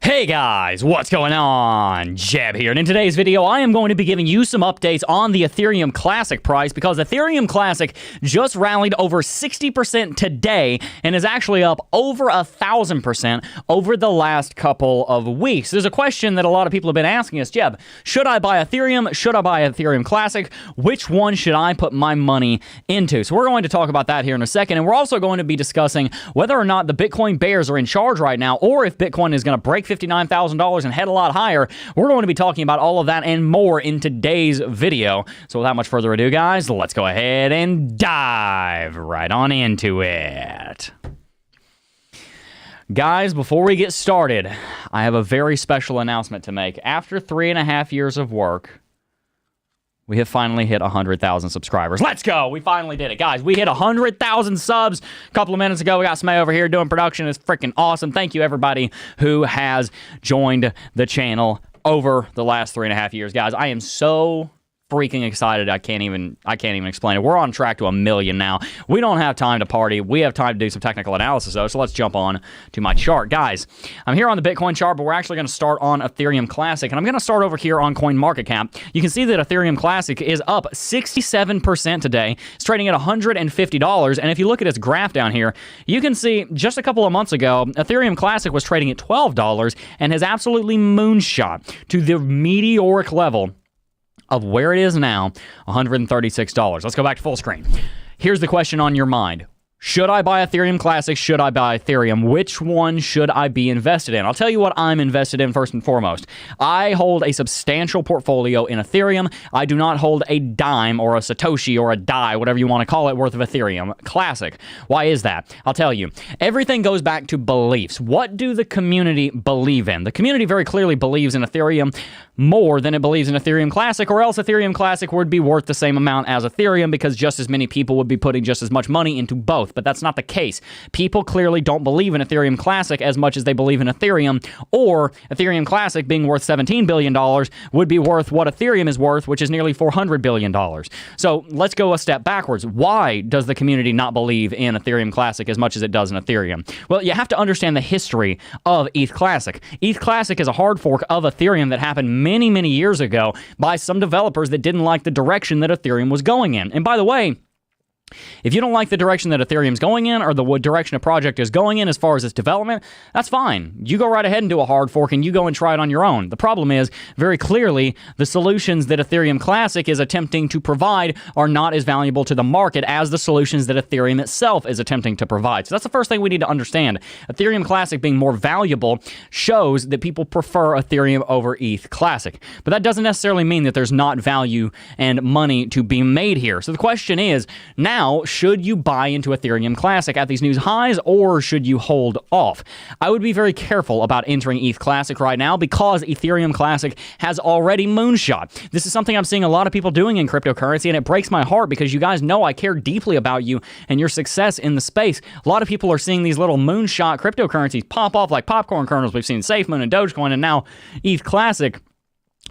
Hey guys, what's going on? Jebb here, and in today's video, I am going to be giving you some updates on the Ethereum Classic price because Ethereum Classic just rallied over 60% today and is actually up over 1,000% over the last couple of weeks. There's a question that a lot of people have been asking us, Jebb, should I buy Ethereum? Should I buy Ethereum Classic? Which one should I put my money into? So we're going to talk about that here in a second, and we're also going to be discussing whether or not the Bitcoin bears are in charge right now, or if Bitcoin is going to break $59,000 and head a lot higher. We're going to be talking about all of that and more in today's video. So without much further ado, guys, let's go ahead and dive right on into it. Guys, before we get started, I have a very special announcement to make. After 3.5 years of work, we have finally hit 100,000 subscribers. Let's go! We finally did it. Guys, we hit 100,000 subs a couple of minutes ago. We got Smay over here doing production. It's freaking awesome. Thank you, everybody who has joined the channel over the last 3.5 years. Guys, I am so freaking excited. I can't even explain it. We're on track to 1 million now. We don't have time to party. We have time to do some technical analysis, though, so let's jump on to my chart. Guys, I'm here on the Bitcoin chart, but we're actually going to start on Ethereum Classic, and I'm going to start over here on CoinMarketCap. You can see that Ethereum Classic is up 67% today. It's trading at $150, and if you look at its graph down here, you can see just a couple of months ago, Ethereum Classic was trading at $12 and has absolutely moonshot to the meteoric level of where it is now, $136. Let's go back to full screen. Here's the question on your mind. Should I buy Ethereum Classic? Should I buy Ethereum? Which one should I be invested in? I'll tell you what I'm invested in first and foremost. I hold a substantial portfolio in Ethereum. I do not hold a dime or a Satoshi or a DAI, whatever you want to call it, worth of Ethereum Classic. Why is that? I'll tell you. Everything goes back to beliefs. What do the community believe in? The community very clearly believes in Ethereum more than it believes in Ethereum Classic, or else Ethereum Classic would be worth the same amount as Ethereum because just as many people would be putting just as much money into both. But that's not the case. People clearly don't believe in Ethereum Classic as much as they believe in Ethereum, or Ethereum Classic being worth $17 billion would be worth what Ethereum is worth, which is nearly $400 billion. So let's go a step backwards. Why does the community not believe in Ethereum Classic as much as it does in Ethereum? Well, you have to understand the history of ETH Classic. ETH Classic is a hard fork of Ethereum that happened many years ago by some developers that didn't like the direction that Ethereum was going in. And by the way, if you don't like the direction that Ethereum's going in, or the direction a project is going in as far as its development, that's fine. You go right ahead and do a hard fork and you go and try it on your own. The problem is, very clearly, the solutions that Ethereum Classic is attempting to provide are not as valuable to the market as the solutions that Ethereum itself is attempting to provide. So that's the first thing we need to understand. Ethereum Classic being more valuable shows that people prefer Ethereum over ETH Classic. But that doesn't necessarily mean that there's not value and money to be made here. So the question is, now, should you buy into Ethereum Classic at these new highs, or should you hold off? I would be very careful about entering ETH Classic right now because Ethereum Classic has already moonshot. This is something I'm seeing a lot of people doing in cryptocurrency, and it breaks my heart because you guys know I care deeply about you and your success in the space. A lot of people are seeing these little moonshot cryptocurrencies pop off like popcorn kernels. We've seen SafeMoon and Dogecoin, and now ETH Classic.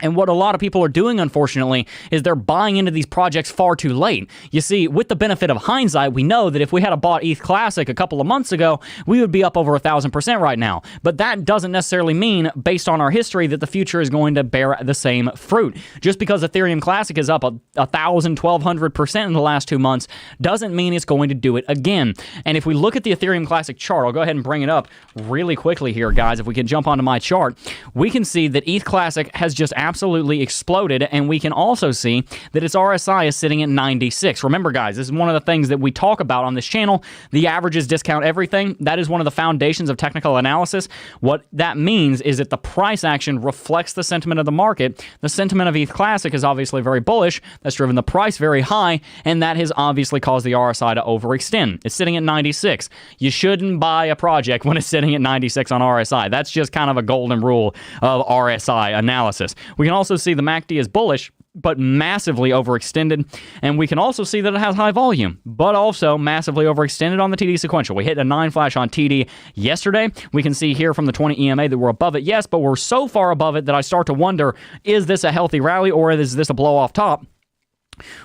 And what a lot of people are doing, unfortunately, is they're buying into these projects far too late. You see, with the benefit of hindsight, we know that if we had bought ETH Classic a couple of months ago, we would be up over 1,000% right now. But that doesn't necessarily mean, based on our history, that the future is going to bear the same fruit. Just because Ethereum Classic is up 1,000, 1,200% in the last 2 months doesn't mean it's going to do it again. And if we look at the Ethereum Classic chart, I'll go ahead and bring it up really quickly here, guys. If we can jump onto my chart, we can see that ETH Classic has just absolutely exploded, and we can also see that its RSI is sitting at 96. Remember, guys, this is one of the things that we talk about on this channel. The averages discount everything. That is one of the foundations of technical analysis. What that means is that the price action reflects the sentiment of the market. The sentiment of ETH Classic is obviously very bullish. That's driven the price very high, and that has obviously caused the RSI to overextend. It's sitting at 96. You shouldn't buy a project when it's sitting at 96 on RSI. That's just kind of a golden rule of RSI analysis. We can also see the MACD is bullish, but massively overextended. And we can also see that it has high volume, but also massively overextended on the TD sequential. We hit a 9 flash on TD yesterday. We can see here from the 20 EMA that we're above it, yes, but we're so far above it that I start to wonder, is this a healthy rally or is this a blow off top?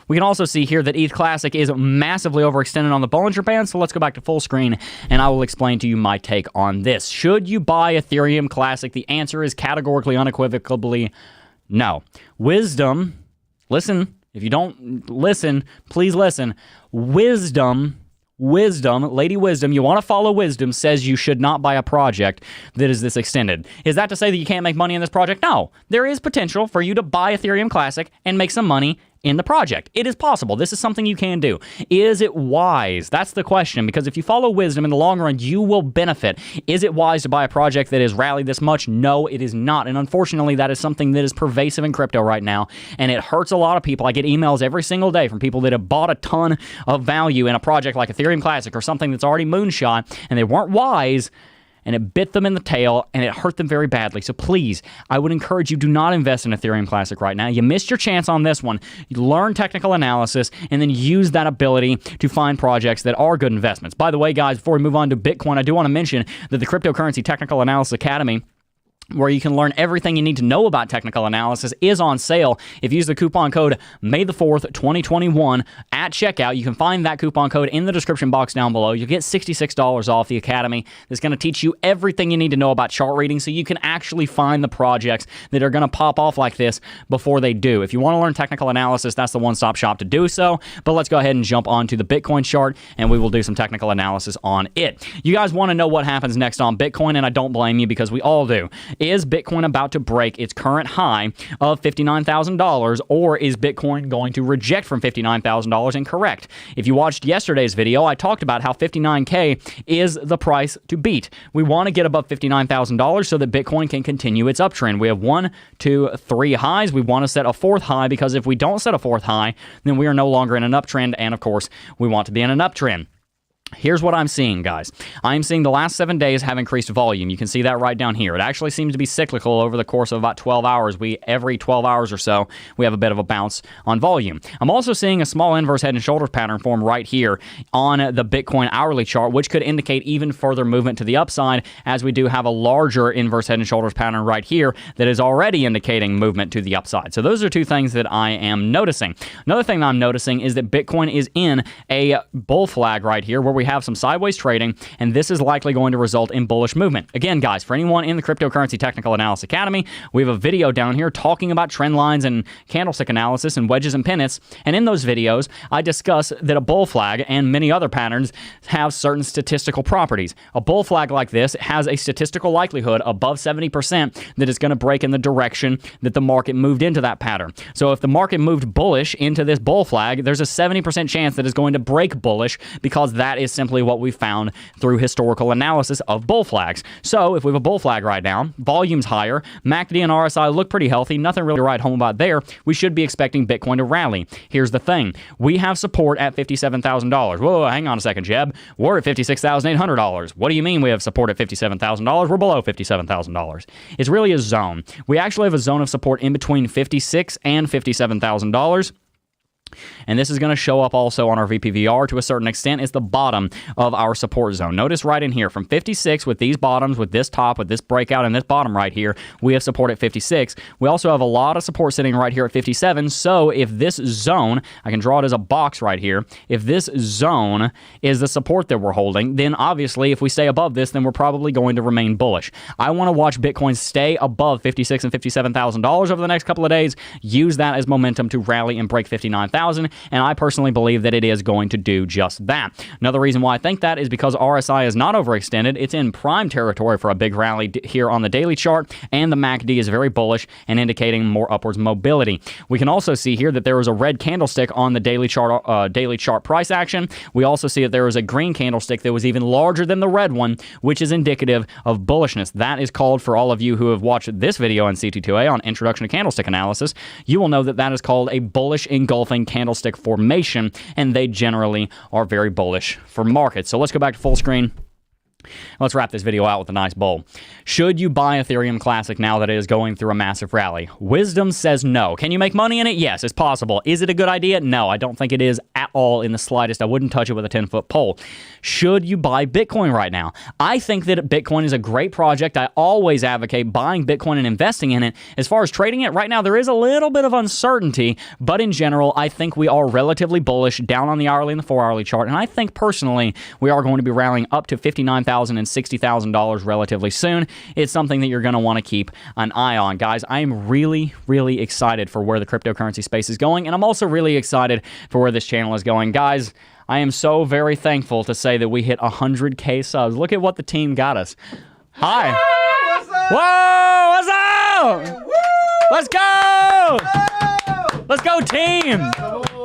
We can also see here that ETH Classic is massively overextended on the Bollinger Band, so let's go back to full screen, and I will explain to you my take on this. Should you buy Ethereum Classic? The answer is categorically, unequivocally, no. Wisdom, listen, if you don't listen, please listen. Wisdom, Lady Wisdom, you want to follow wisdom, says you should not buy a project that is this extended. Is that to say that you can't make money in this project? No. There is potential for you to buy Ethereum Classic and make some money in the project. It is possible. This is something you can do. Is it wise? That's the question, because if you follow wisdom in the long run, you will benefit. Is it wise to buy a project that has rallied this much? No, it is not. And unfortunately, that is something that is pervasive in crypto right now, and it hurts a lot of people. I get emails every single day from people that have bought a ton of value in a project like Ethereum Classic or something that's already moonshot, and they weren't wise, and it bit them in the tail, and it hurt them very badly. So please, I would encourage you, do not invest in Ethereum Classic right now. You missed your chance on this one. You learn technical analysis, and then use that ability to find projects that are good investments. By the way, guys, before we move on to Bitcoin, I do want to mention that the Cryptocurrency Technical Analysis Academy, where you can learn everything you need to know about technical analysis, is on sale. If you use the coupon code May the 4th, 2021 at checkout, you can find that coupon code in the description box down below. You'll get $66 off the Academy. That's going to teach you everything you need to know about chart reading, so you can actually find the projects that are going to pop off like this before they do. If you want to learn technical analysis, that's the one-stop shop to do so. But let's go ahead and jump onto the Bitcoin chart, and we will do some technical analysis on it. You guys want to know what happens next on Bitcoin, and I don't blame you, because we all do. Is Bitcoin about to break its current high of $59,000, or is Bitcoin going to reject from $59,000 and correct? If you watched yesterday's video, I talked about how $59K is the price to beat. We want to get above $59,000 so that Bitcoin can continue its uptrend. We have 1, 2, 3 highs. We want to set a 4th high, because if we don't set a 4th high, then we are no longer in an uptrend, and of course, we want to be in an uptrend. Here's what I'm seeing, guys. I'm seeing the last 7 days have increased volume. You can see that right down here. It actually seems to be cyclical over the course of about 12 hours. Every 12 hours or so, we have a bit of a bounce on volume. I'm also seeing a small inverse head and shoulders pattern form right here on the Bitcoin hourly chart, which could indicate even further movement to the upside, as we do have a larger inverse head and shoulders pattern right here that is already indicating movement to the upside. So those are two things that I am noticing. Another thing that I'm noticing is that Bitcoin is in a bull flag right here, where we have some sideways trading, and this is likely going to result in bullish movement. Again, guys, for anyone in the Cryptocurrency Technical Analysis Academy, we have a video down here talking about trend lines and candlestick analysis and wedges and pennants, and in those videos, I discuss that a bull flag and many other patterns have certain statistical properties. A bull flag like this has a statistical likelihood above 70% that it's going to break in the direction that the market moved into that pattern. So if the market moved bullish into this bull flag, there's a 70% chance that it's going to break bullish, because that is simply what we found through historical analysis of bull flags. So if we have a bull flag right now, volume's higher, MACD and RSI look pretty healthy, nothing really to write home about there, we should be expecting Bitcoin to rally. Here's the thing. We have support at $57,000. Whoa, hang on a second, Jebb. We're at $56,800. What do you mean we have support at $57,000? We're below $57,000. It's really a zone. We actually have a zone of support in between $56,000 and $57,000. And this is going to show up also on our VPVR to a certain extent. It's the bottom of our support zone. Notice right in here, from 56 with these bottoms, with this top, with this breakout, and this bottom right here, we have support at 56. We also have a lot of support sitting right here at 57. So if this zone, I can draw it as a box right here, if this zone is the support that we're holding, then obviously if we stay above this, then we're probably going to remain bullish. I want to watch Bitcoin stay above $56,000 and $57,000 over the next couple of days, use that as momentum to rally and break 59,000. And I personally believe that it is going to do just that. Another reason why I think that is because RSI is not overextended. It's in prime territory for a big rally here on the daily chart, and the MACD is very bullish and indicating more upwards mobility. We can also see here that there was a red candlestick on the daily chart price action. We also see that there was a green candlestick that was even larger than the red one, which is indicative of bullishness. That is called, for all of you who have watched this video on CT2A on Introduction to Candlestick Analysis, you will know that that is called a bullish engulfing candlestick formation, and they generally are very bullish for markets. So let's go back to full screen Let's wrap this video out with a nice bowl. Should you buy Ethereum Classic now that it is going through a massive rally? Wisdom says no. Can you make money in it? Yes, it's possible. Is it a good idea? No, I don't think it is at all in the slightest. I wouldn't touch it with a 10-foot pole. Should you buy Bitcoin right now? I think that Bitcoin is a great project. I always advocate buying Bitcoin and investing in it. As far as trading it, right now there is a little bit of uncertainty, but in general, I think we are relatively bullish down on the hourly and the 4-hourly chart, and I think personally we are going to be rallying up to $59,000 and $60,000 relatively soon. It's something that you're going to want to keep an eye on. Guys, I am really, really excited for where the cryptocurrency space is going, and I'm also really excited for where this channel is going. Guys, I am so very thankful to say that we hit 100K subs. Look at what the team got us. Hi. Whoa, what's up? Let's go. Let's go, team.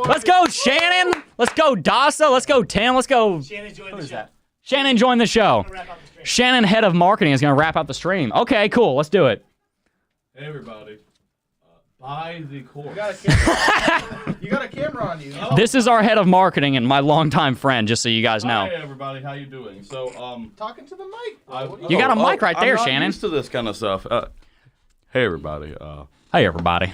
Let's go, Shannon. Let's go, Dasa. Let's go, Tim. Let's go. Shannon joined the show. Shannon joined the show. Shannon, head of marketing, is going to wrap out the stream. Okay, cool. Let's do it. Hey, everybody. Buy the course. You got a camera on you. Oh. This is our head of marketing and my longtime friend, just so you guys know. Hi, everybody. How you doing? So, Talking to the mic. You got a mic right there, I'm not Shannon. used to this kind of stuff. Hey, everybody. Hey, everybody.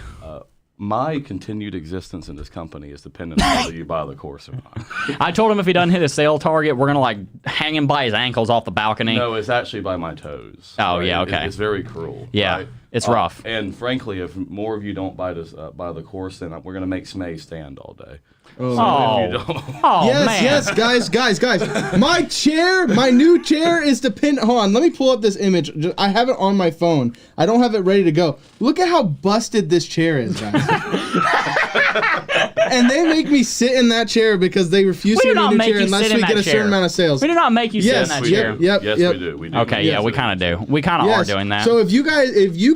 My continued existence in this company is dependent on whether you buy the course or not. I told him if he doesn't hit his sale target, we're going to, like, hang him by his ankles off the balcony. No, it's actually by my toes. Oh, right? yeah, okay. It's very cruel. Yeah, right? it's rough. And frankly, if more of you don't buy the course, then we're going to make Smay stand all day. Oh, If you don't. oh Yes, man. yes, guys. My chair, my new chair is dependent. Hold on, let me pull up this image. I have it on my phone. I don't have it ready to go. Look at how busted this chair is, guys. And they make me sit in that chair because they refuse to We do give me not a new make chair you unless sit we in get that a certain chair. amount of sales. We do not make you sit Yes, in that yep, chair. yep, Yes, yep. we do. We do. Okay, yeah, we kind of do. We kind of are doing that. So if you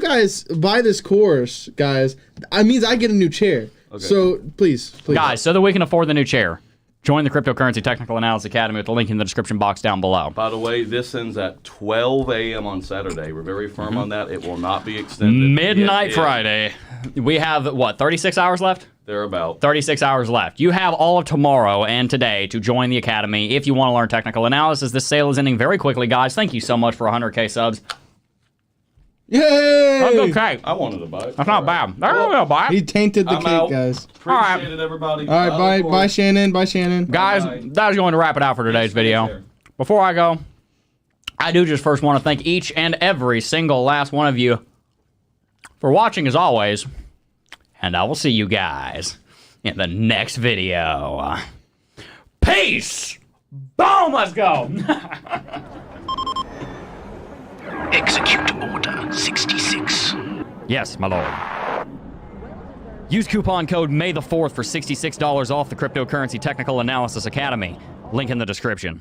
guys buy this course, guys, that means I get a new chair. Okay. So please. Guys, so that we can afford the new chair, join the Cryptocurrency Technical Analysis Academy with the link in the description box down below. By the way, this ends at 12 a.m. on Saturday. We're very firm on that. It will not be extended. Midnight It- Friday. We have, what, 36 hours left? They're about. 36 hours left. You have all of tomorrow and today to join the Academy if you want to learn technical analysis. This sale is ending very quickly, guys. Thank you so much for 100K subs. Yay! That's okay. I wanted to buy it. That's not bad. That's not real bad. He tainted the I'm cake, out. guys. Appreciate it, everybody. All right, bye, Shannon. Bye, Shannon. Guys, that is going to wrap it out for today's video. Before I go, I do just first want to thank each and every single last one of you for watching as always, and I will see you guys in the next video. Peace! Boom! Let's go! Execute Order 66. Yes, my lord. Use coupon code May the 4th for $66 off the Cryptocurrency Technical Analysis Academy. Link in the description.